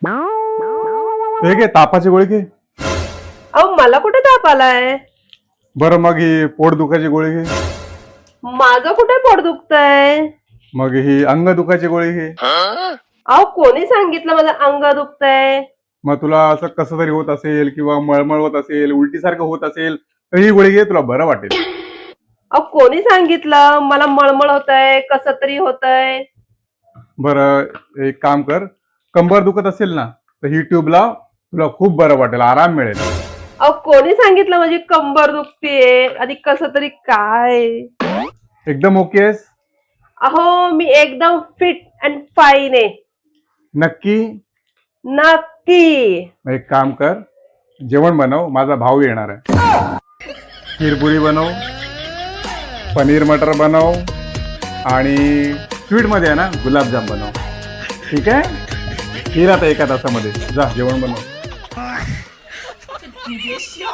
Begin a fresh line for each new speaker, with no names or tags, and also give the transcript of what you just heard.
हे घे तापाची गोळी घे.
अहो मला कुठे ताप आलाय?
बरं मग ही पोट दुखायची गोळी घे.
माझं कुठे पोट दुखतंय?
मग ही अंग दुखायची गोळी घे.
अहो कोणी सांगितलं माझं अंग दुखतंय?
मग तुला असं कसं तरी होत असेल किंवा मळमळ होत असेल, उलटीसारखं होत असेल तर ही गोळी घे, तुला बरं वाटेल.
अहो कोणी सांगितलं मला मळमळ होतंय, कसं तरी होतंय?
बरं एक काम कर, कंबर दुखत असेल ना तर ही ट्यूब लाव, तुला खूप बरं वाटेल, आराम मिळेल.
अहो कोणी सांगितलं माझी कंबर दुखतीये आणि कसं तरी काय?
एकदम ओके आहेस?
अहो मी एकदम फिट अँड फाईन आहे.
नक्की?
नक्की.
मग एक काम कर, जेवण बनव, माझा भाऊ येणार आहे. खीरपुरी बनव, पनीर मटर बनव आणि स्वीट मध्ये आहे ना गुलाबजाम बनव. ठीक आहे? येईल आता एका तासामध्ये. जा जेवण बनव.
你别笑。